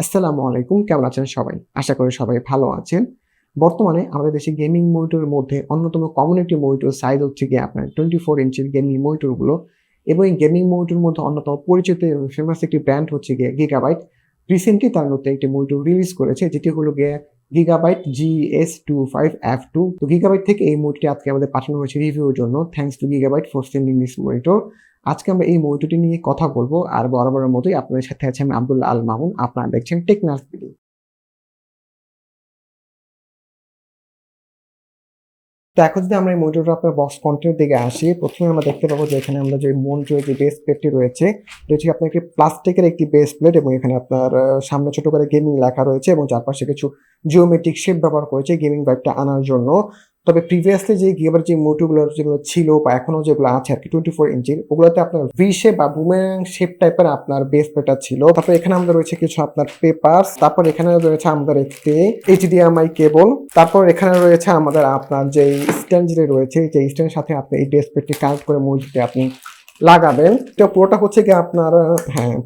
আসসালামু আলাইকুম। কেমন আছেন সবাই? আশা করি সবাই ভালো আছেন। বর্তমানে আমাদের দেশে গেমিং মনিটরের মধ্যে অন্যতম কমন একটি মনিটর সাইজ হচ্ছে গিয়ে আপনার 24 ইঞ্চির গেমিং মনিটরগুলো এবং এই গেমিং মনিটরের মধ্যে অন্যতম পরিচিত এবং ফেমাস একটি ব্র্যান্ড হচ্ছে গিয়ে গিগাবাইট। রিসেন্টলি তারা নতুন একটি মনিটর রিলিজ করেছে যেটি হলো গিয়ে গিগাবাইট GS25F2। তো গিগাবাইট থেকে এই মনিটরটি আজকে আমাদের পাঠানো হয়েছে রিভিউর জন্য। Thanks to gigabyte for sending this monitor. আজকে আমরা এই মনিটরটি নিয়ে কথা বলব। আর বরাবরের মতোই আপনাদের সাথে আছি আমি আব্দুল্লাহ আল মামুন। আপনারা দেখছেন টেকনাফ ভিডিও। তো এখন যদি আমরা এই মনিটরটা আপনার বক্স কন্টেন্টের দিকে আসি, প্রথমে আমরা দেখতে পাবো যে এখানে আমরা যে মনিটরের যে বেস প্লেটটি রয়েছে, এটা হচ্ছে আপনার একটি প্লাস্টিকের একটি বেস প্লেট এবং এখানে আপনার সামনে ছোট করে গেমিং লেখা রয়েছে এবং চারপাশে কিছু জিওমেট্রিক শেপ ব্যবহার করেছে গেমিং ভাইবটা আনার জন্য। তবে প্রিভিয়াসলি যে গিগাবাইট যে মনিটরগুলো যেগুলো ছিল বা এখনো যেগুলো আছে আরকি 24 ইঞ্চির, ওগুলোতে আপনার ভি শেপ বা বুমেরাং শেপ টাইপের আপনার বেস প্লেটটা ছিল। তারপর এখানে আমাদের রয়েছে কিছু আপনার পেপারস, তারপর এখানে রয়েছে আমাদের একটি HDMI কেবল, তারপর এখানে রয়েছে আমাদের আপনার যে স্ট্যান্ড যেটা রয়েছে, যে স্ট্যান্ডের সাথে আপনি এই বেস প্লেটটি কানেক্ট করে মনিটরটি আপনি লাগাবেন। তো পুরোটা হচ্ছে গিয়ে আপনার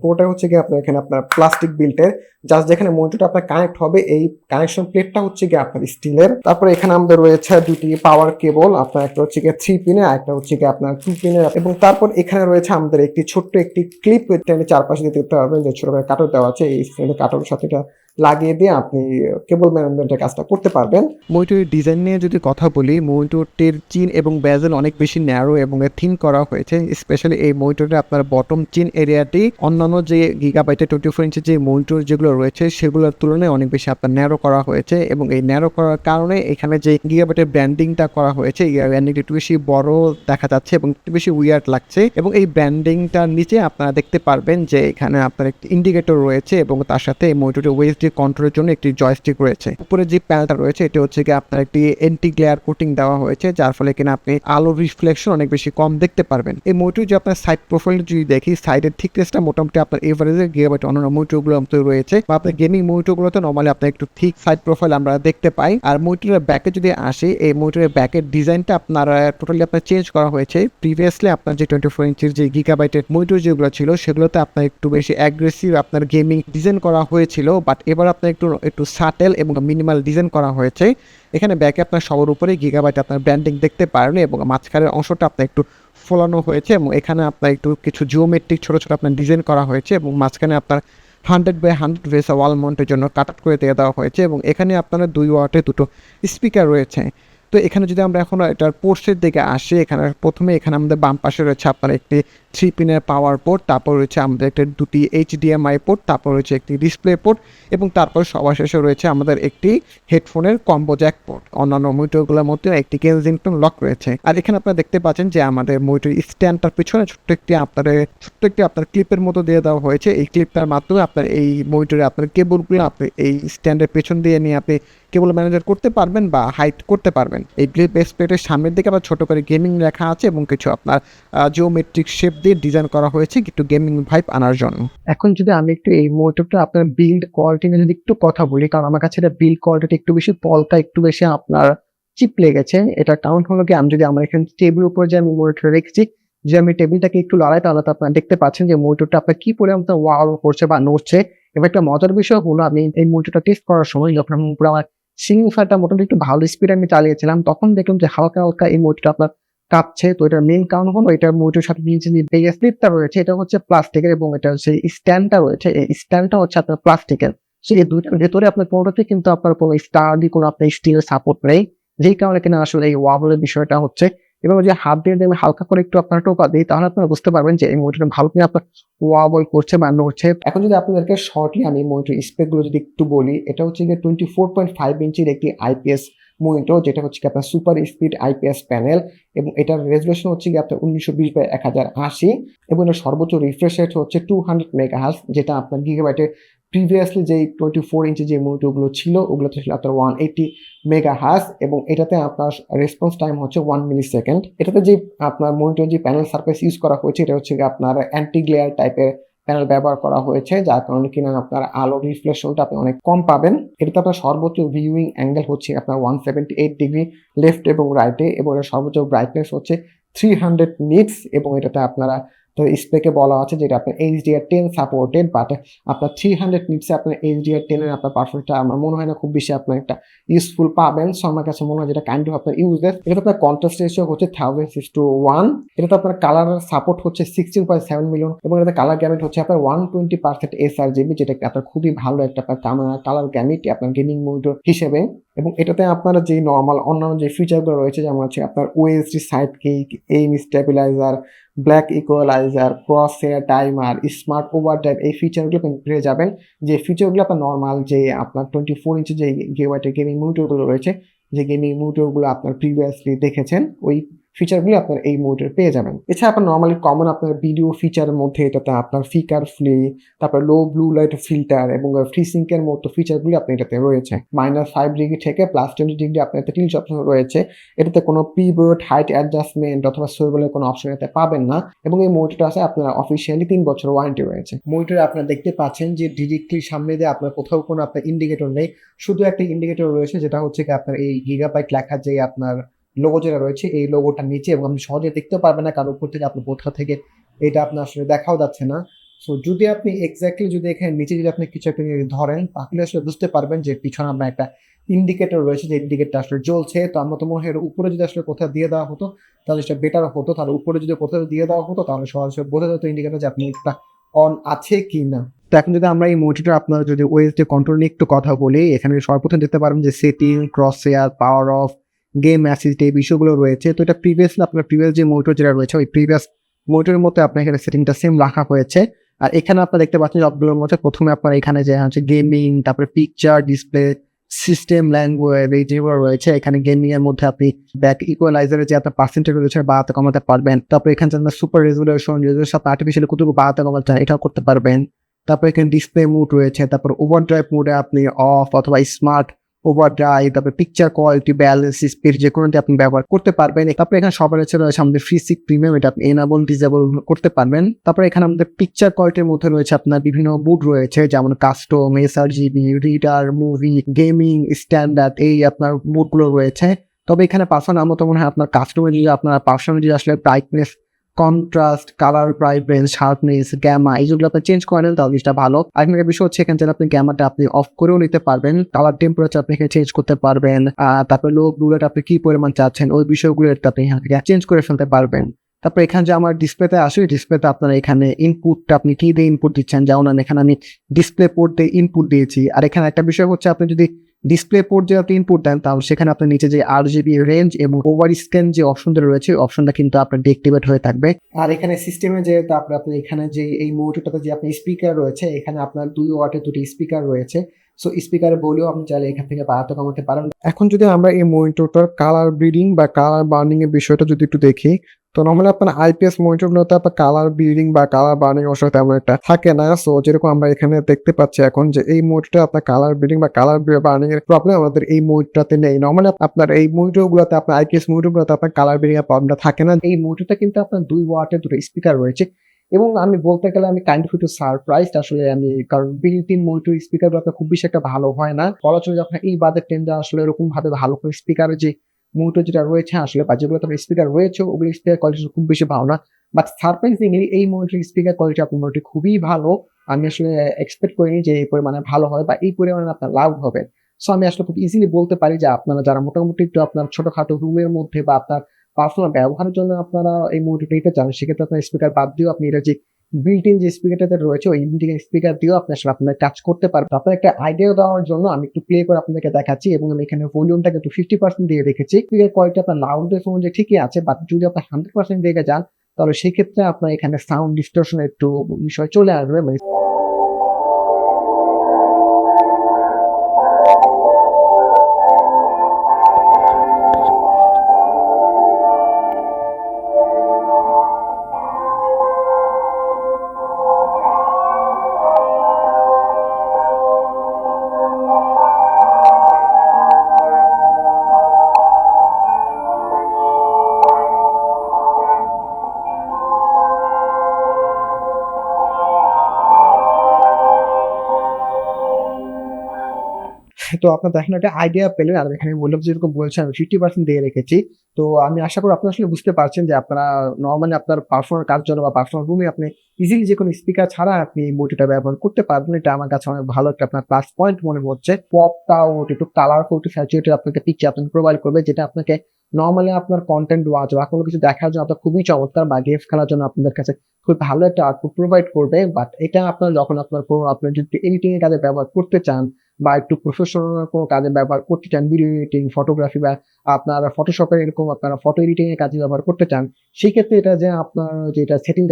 পুরোটা হচ্ছে গিয়ে আপনার এখানে আপনার প্লাস্টিক বিল্টের। জাস্ট যেখানে মনিটরটা আপনার কানেক্ট হবে এই কানেকশন প্লেটটা হচ্ছে গিয়ে আপনার স্টিলের। তারপরে এখানে আমাদের রয়েছে দুটি পাওয়ার কেবল, আপনার একটা হচ্ছে গিয়ে 3 পিনের আর একটা হচ্ছে গিয়ে আপনার 2 পিনের। এবং তারপর এখানে রয়েছে আমাদের একটি ছোট্ট একটি ক্লিপ, চারপাশে দিয়ে দেখতে পারবেন যে ছোট করে কাটর দেওয়া আছে, এই কাটরের সাথে এটা লাগিয়ে দিয়ে আপনি কেবল ম্যানেজমেন্টের কাজটা করতে পারবেন। মনিটরের ডিজাইন নিয়ে যদি কথা বলি, মনিটরটির চিন এবং বেজেল অনেক বেশি ন্যারো এবং থিন করা হয়েছে। স্পেশালি এই মনিটরে আপনার বটম চিন এরিয়াটি অন্যান্য যে গিগাবাইটের 24 ইঞ্চি যে মনিটর যেগুলো রয়েছে সেগুলোর তুলনায় অনেক বেশি আপনার ন্যারো করা হয়েছে এবং এই ন্যারো করার কারণে এখানে যে গিগাবাইটের ব্র্যান্ডিংটা করা হয়েছে এই ব্র্যান্ডিংটা একটু বেশি বড় দেখা যাচ্ছে এবং একটু বেশি উইয়ার্ড লাগছে। এবং এই ব্র্যান্ডিংটার নিচে আপনারা দেখতে পারবেন যে এখানে আপনার একটি ইন্ডিকেটর রয়েছে এবং তার সাথে এই মনিটরের ওএসডি কন্ট্রোলের জন্য একটি জয়স্টিক রয়েছে। উপরে যে প্যানেলটা রয়েছে এটা হচ্ছে কি আপনার একটি এন্টি গ্লেয়ার কোটিং দেওয়া হয়েছে, যার ফলে কিনা আপনি আলো রিফ্লেকশন অনেক বেশি কম দেখতে পারবেন। এই মনিটর যে আপনার সাইড প্রোফাইল যদি দেখি, সাইডের থিকনেসটা মোটামুটি আপনার এভারেজে গিগাবাইট অন্যান্য মনিটরগুলো রয়েছে বা আপনার গেমিং মনিটরগুলোতে নরমালি আপনার একটু থিক সাইড প্রোফাইল আমরা দেখতে পাই। আর মনিটরের ব্যাকে যদি আসি, এই মনিটরের ব্যাকের ডিজাইনটা আপনার টোটালি আপনার চেঞ্জ করা হয়েছে। প্রিভিয়াসলি আপনার যে 24 ইঞ্চির যে গিগাবাইটের মনিটর যেগুলো ছিল সেগুলোতে আপনার একটু বেশি অ্যাগ্রেসিভ আপনার গেমিং ডিজাইন করা হয়েছিল, বাট এবার আপনার একটু সাটেল এবং মিনিমাল ডিজাইন করা হয়েছে। এখানে ব্যাকে আপনার সবার উপরে গিগাবাইট আপনার ব্র্যান্ডিং দেখতে পারেন এবং মাঝখানের অংশটা আপনার একটু ফোলানো হয়েছে এবং এখানে আপনার একটু কিছু জিওমেট্রিক ছোট ছোট আপনার ডিজাইন করা হয়েছে এবং মাঝখানে আপনার 100x100 ভেসা ওয়াল মাউন্টের জন্য কাট আউট করে দিয়ে দেওয়া হয়েছে এবং এখানে আপনার 2 ওয়াটের দুটো স্পিকার রয়েছে। তো এখানে যদি আমরা এখন এটার পোর্টসের দিকে আসি, এখানে প্রথমে এখানে আমাদের বাম পাশে রয়েছে আপনার একটি 3 পিনের পাওয়ার পোর্ট, তারপর রয়েছে আমাদের একটা দুটি HDMI পোর্ট, তারপর রয়েছে একটি ডিসপ্লে পোর্ট এবং তারপর সবার শেষে রয়েছে আমাদের একটি হেডফোনের কম্বো জ্যাক পোর্ট। অন্যান্য মনিটরগুলোর মধ্যে একটি কেনজিংটন লক রয়েছে। আর এখানে আপনারা দেখতে পাচ্ছেন যে আমাদের মনিটর স্ট্যান্ডটার পিছনে ছোট্ট একটি আপনার ক্লিপের মতো দিয়ে দেওয়া হয়েছে। এই ক্লিপটার মাধ্যমে আপনার এই মনিটরে আপনার কেবলগুলো আপনি এই স্ট্যান্ডের পেছন দিয়ে নিয়ে আপনি কেবল ম্যানেজার করতে পারবেন বা হাইড করতে পারবেন। এই বেস প্লেটের সামনের দিকে আবার ছোট করে গেমিং লেখা আছে এবং কিছু আপনার জিওমেট্রিক শেপ দিয়ে ডিজাইন করা হয়েছে একটু গেমিং ভাইব আনার জন্য। এখন যদি আমি একটু এই মনিটরটা আপনার বিল্ড কোয়ালিটি নিয়ে যদি একটু কথা বলি, কারণ আমার কাছে এটা বিল্ড কোয়ালিটি একটু বেশি পলটা একটু বেশি আপনার চিপ লেগেছে। এটা কারণ হলো কি, আমি যদি আমার এখানে টেবিলের উপর যে আমি মনিটর রেখেছি, যে আমি টেবিলটাকে একটু লড়াই, তাহলে তো আপনারা দেখতে পাচ্ছেন যে মনিটরটা আপনার কি পরিমাণ ওয়াও করছে বা নড়ছে। এবং একটা মজার বিষয় হলো, আমি এই মনিটরটা টেস্ট করার সময় যখন আমি পুরো আমার সিলিং ফ্যানটা মোটামুটি একটু ভালো স্পিড আমি চালিয়েছিলাম, তখন দেখলাম যে হালকা হালকা এই মনিটরটা আপনার কাঁপছে। তো এটার মেইন কারণ হলো এটার মনিটরের সাথে নিচে যে বেস স্লিপটা রয়েছে এটা হচ্ছে প্লাস্টিকের এবং এটা হচ্ছে স্ট্যান্ডটা রয়েছে, এই স্ট্যান্ডটা হচ্ছে আপনার প্লাস্টিকের। সো এই দুইটার ভেতরে আপনার কোনোটাতে কিন্তু আপনার কোনো স্টাডি কোনো আপনার স্টিল সাপোর্ট নেই, যেই কারণে কিনা আসলে এই ওয়াবলের বিষয়টা হচ্ছে। এবং যে হাত দিয়ে আমি হালকা করে একটু আপনার টোকা দিই, তাহলে আপনারা বুঝতে পারবেন যে এই মনিটরটা ভালো কিনা আপনার ওয়াবল করছে বা নড়ছে। এখন যদি আপনাদেরকে শর্টলি আমি মনিটর স্পেক গুলো যদি একটু বলি, এটা হচ্ছে গিয়ে 24.5 ইঞ্চির একটি IPS মনিটর, যেটা হচ্ছে কি আপনার সুপার স্পিড IPS প্যানেল এবং এটার রেজুলেশন হচ্ছে কি আপনার 1920x1080 এবং এর সর্বোচ্চ রিফ্রেশ রেট হচ্ছে 200 মেগাহার্টজ, যেটা আপনার গিগাবাইটের প্রিভিয়াসলি যেই 24 ইঞ্চি যে মনিটরগুলো ছিল ওগুলোতে ছিল আপনার 180 মেগাহার্টজ এবং এটাতে আপনার রেসপন্স টাইম হচ্ছে 1 মিলি সেকেন্ড। এটাতে যে আপনার মনিটর যে প্যানেল সারফেস ইউজ করা হয়েছে এটা হচ্ছে আপনার অ্যান্টি গ্লেয়ার টাইপের প্যানেল ব্যবহার করা হয়েছে, যার কারণে কিনা আপনার আলো রিফ্লেকশনটা আপনি অনেক কম পাবেন। এটাতে আপনার সর্বোচ্চ ভিউইং অ্যাঙ্গেল হচ্ছে আপনার 178 ডিগ্রি লেফট এবং রাইটে এবং এর সর্বোচ্চ ব্রাইটনেস হচ্ছে 300 নিটস এবং এটাতে আপনারা তো স্পেকে বলা আছে যেটা আপনার HDR10 সাপোর্টেড, বাট আপনার 300 নিটসে আপনার HDR10 এর আপনার পারফরমেন্সটা আমার মনে হয় না খুব বেশি আপনার একটা ইউজফুল পাবেন। সো আমার কাছে মনে হয় যেটা কাইন্ড অফ আপনার ইউজলেস। এটা আপনার কন্ট্রাস্ট রেশিও হচ্ছে 1000:1। এটা তো আপনার কালার সাপোর্ট হচ্ছে 16.7 মিলিয়ন এবং এটাতে কালার গ্যামেট হচ্ছে আপনার 120% sRGB, যেটা আপনার খুবই ভালো একটা আপনার কালার গ্যামেট আপনার গেমিং মনিটর হিসেবে। এবং এটাতে আপনার যে নর্মাল অন্যান্য যে ফিচারগুলো রয়েছে, যেমন হচ্ছে আপনার OSD side kick, aim stabiliser, black equaliser, crosshair timer, smart overdrive, এই ফিচারগুলো আপনি পেয়ে যাবেন। যে ফিচারগুলো আপনার নর্মাল যে আপনার 24 ইঞ্চি যে গিগাবাইটের গেমিং মনিটরগুলো রয়েছে, যে গেমিং মনিটরগুলো আপনার প্রিভিয়াসলি দেখেছেন, ওই ফিচারগুলো আপনার এই মনিটর পেয়ে যাবেন। এছাড়া আপনার নর্মালি কমন আপনার ভিডিও ফিচারের মধ্যে এটাতে আপনার ফিকার ফ্লি, তারপর লো ব্লু লাইট ফিল্টার এবং ফ্রি সিঙ্কের মতো ফিচারগুলো আপনার এটাতে রয়েছে। -5 ডিগ্রি থেকে +20 ডিগ্রি আপনার এতে টিল্ট অপশন রয়েছে। এটাতে কোনো পিভট, হাইট অ্যাডজাস্টমেন্ট অথবা সুইভেলের কোনো অপশন এতে পাবেন না। এবং এই মনিটরটা আছে আপনার অফিসিয়ালি 3 বছর ওয়ারেন্টি রয়েছে। মনিটরে আপনারা দেখতে পাচ্ছেন যে ডিরেক্টলি সামনে দিয়ে আপনার কোথাও কোনো আপনার ইন্ডিকেটর নেই, শুধু একটা ইন্ডিকেটর রয়েছে, যেটা হচ্ছে কি আপনার এই গিগাবাইট লেখা যে আপনার লোগো যেটা রয়েছে এই লোগোটার নিচে, এবং আপনি সহজে দেখতে পারবেন না কারণ উপর থেকে আপনার কোথা থেকে এটা আপনার আসলে দেখাও যাচ্ছে না। সো যদি আপনি এক্স্যাক্টলি যদি এখানে নিচে যদি আপনি কিছু একটা ধরেন, তাহলে আসলে বুঝতে পারবেন যে পিছনে আপনার একটা ইন্ডিকেটর রয়েছে, যে ইন্ডিকেটরটা আসলে জ্বলছে। তো আমার তো মনে হয় উপরে যদি আসলে কোথাও দিয়ে দেওয়া হতো তাহলে সেটা বেটার হতো। তাহলে উপরে যদি কোথাও দিয়ে দেওয়া হতো তাহলে সহজে বোঝা যেত ইন্ডিকেটর যে আপনি একটা অন আছে কি না। তো এখন যদি আমরা এই মনিটর আপনার যদি ওএসডি কন্ট্রোল নিয়ে একটু কথা বলি, এখানে সর্বপ্রথম দেখতে পারবেন যে setting, crosshair, power off, game assist, এই বিষয়গুলো রয়েছে। তো এটা প্রিভিয়াসলি আপনার প্রিভিয়াস যে মনিটর যেটা রয়েছে ওই প্রিভিয়াস মনিটরের মতো আপনার এখানে সেটিংটা সেম রাখা হয়েছে। আর এখানে আপনারা দেখতে পাচ্ছেন সবগুলোর মধ্যে প্রথমে আপনার এখানে যে হচ্ছে গেমিং, তারপরে পিকচার, ডিসপ্লে, সিস্টেম, ল্যাঙ্গুয়েজ, এই যেগুলো রয়েছে এখানে গেমিং এর মধ্যে আপনি ব্যাক ইকুয়ালাইজারের যে আপনার পার্সেন্টেজ রয়েছে বাড়াতে কমাতে পারবেন। তারপর এখানে আপনার সুপার রেজুলেশন সাথে আর্টিফিশিয়াল কতটুকু বাড়াতে কমাতে চান এটাও করতে পারবেন। তারপর এখানে ডিসপ্লে মোড রয়েছে, তারপর ওভারড্রাইভ মোডে আপনি অফ অথবা স্মার্ট ওভারড্রাইভ, তারপর পিকচার কোয়ালিটি, ব্যালেন্স, স্পিড যে কোনোটি আপনি ব্যবহার করতে পারবেন। তারপর এখানে সবার রয়েছে আমাদের ফ্রি সিক প্রিমিয়াম, এটা আপনি এনাবল ডিসেবল করতে পারবেন। তারপর এখানে আমাদের পিকচার কোয়ালিটির মধ্যে রয়েছে আপনার বিভিন্ন মুড রয়েছে, যেমন custom, sRGB, reader, movie, gaming, standard, এই আপনার মুডগুলো রয়েছে। তবে এখানে পার্সোনাল আমার তো মনে হয় আপনার কাস্টমার যদি আপনার পার্সোনাল যদি আসলে brightness, contrast, colour brightness, sharpness, gamma এইগুলো আপনি চেঞ্জ করে নেন তাহলে জিনিসটা ভালো। আরেকটা বিষয় হচ্ছে এখানে আপনি গ্যামাটা আপনি অফ করেও নিতে পারবেন, কালার টেম্পারেচার আপনি এখানে চেঞ্জ করতে পারবেন, তারপরে লো ব্লু লাইট আপনি কি পরিমাণ চাচ্ছেন ওই বিষয়গুলো আপনি এখান থেকে চেঞ্জ করে ফেলতে পারবেন। তারপর এখানে যে আমার ডিসপ্লেতে আসে ডিসপ্লেতে আপনারা এখানে ইনপুটটা আপনি কি দিয়ে ইনপুট দিচ্ছেন, যেমন এখানে আমি ডিসপ্লে পোর্ট দিয়ে ইনপুট দিয়েছি। আর এখানে একটা বিষয় হচ্ছে আপনি যদি ডিসপ্লে পোর্ট যে আপনি ইনপুট দেন তাহলে সেখানে আপনার নিচে যে RGB রেঞ্জ এবং ওভার স্ক্যান যে অপশনটা রয়েছে ওই অপশনটা কিন্তু আপনার ডিঅ্যাক্টিভেট হয়ে থাকবে। আর এখানে সিস্টেমে যে তারপরে আপনি এখানে যে এই মনিটরটাতে যে আপনি স্পিকার রয়েছে, এখানে আপনার 2 ওয়াটের 2টি স্পিকার রয়েছে। সো স্পিকারে বলেও আপনি চাইলে এখান থেকে বাড়াতে কমাতে পারেন। এখন যদি আমরা এই মনিটরটার কালার ব্রিডিং বা কালার বার্নিং এর বিষয়টা যদি একটু দেখি, তো নর্মালি আপনার আইপিএস মনিটরগুলোতে আপনার কালার ব্রিডিং বা কালার বার্নিং অবশ্যই তেমন একটা থাকে না। সো যেরকম আমরা এখানে দেখতে পাচ্ছি এখন যে এই মনিটরটা আপনার কালার ব্রিডিং বা কালার বার্নিং এর প্রবলেম আমাদের এই মনিটরটাতে নেই। নর্মালি আপনার এই মনিটরগুলোতে আপনার আইপিএস মনিটরগুলোতে আপনার কালার ব্রিডিং এর প্রবলেমটা থাকে না। এই মনিটরটা কিন্তু আপনার 2 ওয়াটের 2টো স্পিকার রয়েছে এবং আমি বলতে গেলে আমি কাইন্ড অফ একটু সারপ্রাইজড আসলে আমি, কারণ বিল্ট ইন মনিটর স্পিকারগুলো আপনার খুব বেশি একটা ভালো হয় না। বলা চলে যখন এই বাজেট রেঞ্জে আসলে এরকম ভাবে ভালো করে স্পিকারের যে মনিটর যেটা রয়েছে আসলে বা যেগুলো আপনার স্পিকার রয়েছে ওগুলো স্পিকার কোয়ালিটি খুব বেশি ভালো না। বাট সারপ্রাইজিংলি এই মনিটর স্পিকার কোয়ালিটি আপনার মোটামুটি খুবই ভালো। আমি আসলে এক্সপেক্ট করিনি যে এই পরিমাণে ভালো হবে বা এই পরিমাণে আপনার লাউড হবে। সো আমি আসলে খুব ইজিলি বলতে পারি যে আপনারা যারা মোটামুটি একটু আপনার ছোটখাটো রুমের মধ্যে বা আপনার পার্সোনাল ব্যবহারের জন্য আপনারা এই মনিটরটা নিতে চান, সেক্ষেত্রে আপনার স্পিকার বাদ দিয়েও আপনি এটা যে বিল্ট ইন যে স্পিকারটা রয়েছে ওই বিল্ট ইন স্পিকার দিয়েও আপনি আসলে আপনার কাজ করতে পারবেন। আপনার একটা আইডিয়া দেওয়ার জন্য আমি একটু প্লে করে আপনাদেরকে দেখাচ্ছি এবং আমি এখানে ভলিউমটাকে একটু 50% দিয়ে রেখেছি। স্পিকার কোয়ালিটি আপনার লাউডনেস অনুযায়ী ঠিকই আছে, বাট যদি আপনি 100% দিকে যান তাহলে সেক্ষেত্রে আপনার এখানে সাউন্ড ডিস্টরশন একটু বিষয় চলে আসবে। মানে তো আপনার দেখেন একটা আইডিয়া পেলেন। আর এখানে বললাম যেরকম বলছেন আমি 50% দিয়ে রেখেছি। তো আমি আশা করি আপনারা আসলে বুঝতে পারছেন যে আপনারা নরমালি আপনার পার্সোনাল কাজের জন্য বা পার্সোনাল রুমে আপনি ইজিলি যেকোনো স্পিকার ছাড়া আপনি এই মনিটরটা ব্যবহার করতে পারবেন। এটা আমার কাছে অনেক ভালো একটা আপনার প্লাস পয়েন্ট মনে হচ্ছে। পপড আউট, একটু কালারফুল, একটু স্যাচুরেটেড আপনাকে পিকচার আপনাকে প্রোভাইড করবে, যেটা আপনাকে নরমালি আপনার কনটেন্ট ওয়াচ বা কোনো কিছু দেখার জন্য আপনার খুবই চমৎকার, বা গেমস খেলার জন্য আপনাদের কাছে খুব ভালো একটা আউটপুট প্রোভাইড করবে। বাট এটা আপনার যখন আপনার কোনো আপনি যদি এডিটিং এর কাজে ব্যবহার করতে চান বা একটু প্রফেশনাল কোনো কাজে ব্যবহার করতে চান, ভিডিও এডিটিং, ফটোগ্রাফি বা আপনার ফটোশপের এরকম আপনারা ফটো এডিটিং এর কাজে ব্যবহার করতে চান, সেই ক্ষেত্রে এটা যে আপনার যেটা সেটিং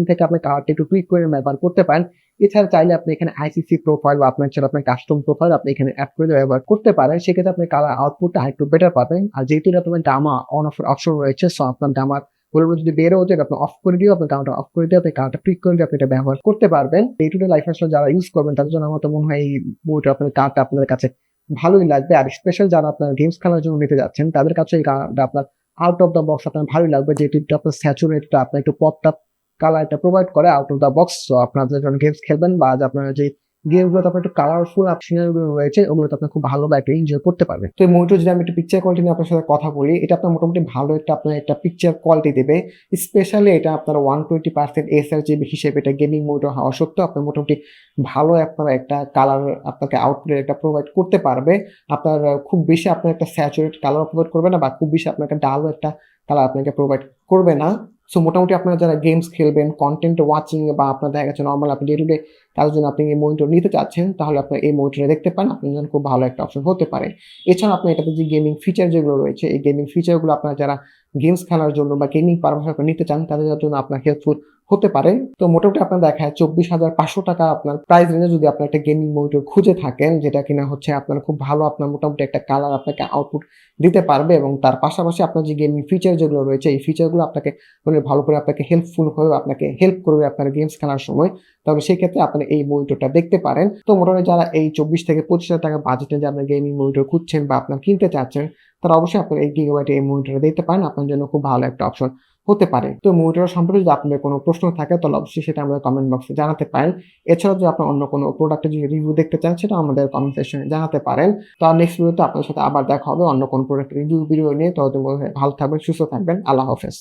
থেকে আপনি কালারটা একটু টুইক করে ব্যবহার করতে পারেন। এছাড়া চাইলে আপনি এখানে আইসিসি প্রোফাইল বা আপনার ছাড়া আপনার কাস্টম প্রোফাইল আপনি এখানে অ্যাড করে ব্যবহার করতে পারেন। সেক্ষেত্রে আপনি কালার আউটপুটটা আরেকটু বেটার পাবেন। আর যেহেতু এটা তোমার গামা অন অফ অপশন রয়েছে, সো আপনার গামার পরিমাণ যদি বেড়ে হতো, আপনি অফ করে দিয়ে আপনার গামাটা অফ করে দিয়ে আপনি কালারটা টুইক করে দিয়ে আপনি এটা ব্যবহার করতে পারবেন। ডে টু ডে লাইফ আসলে যারা ইউজ করবেন তাদের জন্য আমার তো মনে হয় এই বইটা আপনার কালারটা আপনাদের কাছে ভালোই লাগবে। আর স্পেশাল যারা আপনার গেমস খেলার জন্য নিতে যাচ্ছেন তাদের কাছে এই কালারটা আপনার আউট অফ দ্য বক্স আপনার ভালোই লাগবে, যেহেতু এটা আপনার স্যাচুরেটেড, আপনার একটু পপটা কালার এটা প্রোভাইড করে out of the box. So আপনারা যখন গেমস খেলবেন বা আপনারা যে গেমগুলোতে আপনার একটু কালারফুল সিনারিও রয়েছে ওগুলোতে আপনি খুব ভালো বা একটা এনজয় করতে পারবেন। তো এই মনিটর যদি আমি একটু পিকচার কোয়ালিটি নিয়ে আপনার সাথে কথা বলি, এটা আপনার মোটামুটি ভালো একটা আপনার একটা পিকচার কোয়ালিটি দেবে। স্পেশালি এটা আপনার 120% এসআরজিবি হিসেবে এটা গেমিং মনিটর হওয়া সত্ত্বেও আপনার মোটামুটি ভালো আপনার একটা কালার আপনাকে আউটপুটের একটা প্রোভাইড করতে পারবে। আপনার খুব বেশি আপনার একটা স্যাচুরেট কালার প্রোভাইড করবে না, বা খুব বেশি আপনাকে ডালও একটা কালার আপনাকে প্রোভাইড করবে না। সো মোটামুটি আপনারা যারা গেমস খেলবেন, কন্টেন্ট ওয়াচিং বা আপনার দেখা গেছে নরমাল আপনি ডে টু ডে কাজের জন্য আপনি এই মনিটর নিতে চাচ্ছেন, তাহলে আপনার এই মনিটরে দেখতে পারেন, আপনার জন্য খুব ভালো একটা অপশন হতে পারে। এছাড়া আপনার এটাতে যে গেমিং ফিচার যেগুলো রয়েছে, এই গেমিং ফিচারগুলো আপনারা যারা গেমস খেলার জন্য বা গেমিং পারপাস আপনি নিতে চান তাদের জন্য আপনার হেল্পফুল হতে পারে। তো মোটামুটি আপনার দেখায় 24,500 টাকা আপনার প্রাইস রেঞ্জে যদি আপনি একটা গেমিং মনিটর খুঁজে থাকেন, যেটা কিনা হচ্ছে আপনার খুব ভালো আপনার মোটামুটি একটা কালার আপনাকে আউটপুট দিতে পারবে, এবং তার পাশাপাশি আপনার যে গেমিং ফিচার যেগুলো রয়েছে এই ফিচারগুলো আপনাকে মানে ভালো করে আপনাকে হেল্পফুল হয়ে আপনাকে হেল্প করবে আপনার গেমস খেলার সময়, তাহলে সেই ক্ষেত্রে আপনি এই মনিটরটা দেখতে পারেন। তো মোটামুটি যারা এই 24 থেকে 25 হাজার টাকা বাজেটে যে আপনার গেমিং মনিটর খুঁজছেন বা আপনার কিনতে চাচ্ছেন, তারা অবশ্যই আপনার এই গিগাবাইটের এই মনিটরটা দেখতে পারেন, আপনার জন্য খুব ভালো একটা অপশন হতে পারে। তো মনিটর সম্পর্কে যদি আপনাদের কোনো প্রশ্ন থাকে তাহলে অবশ্যই সেটা আমাদের কমেন্ট বক্সে জানাতে পারেন। এছাড়াও যদি আপনার অন্য কোনো প্রোডাক্টের যদি রিভিউ দেখতে চান সেটা আমাদের কমেন্ট সেকশনে জানাতে পারেন। তো আর নেক্সট ভিডিওতে আপনার সাথে আবার দেখা হবে অন্য কোনো প্রোডাক্টের রিভিউ ভিডিও নিয়ে। ততদিন ভালো থাকবেন, সুস্থ থাকবেন। আল্লাহ হাফেজ।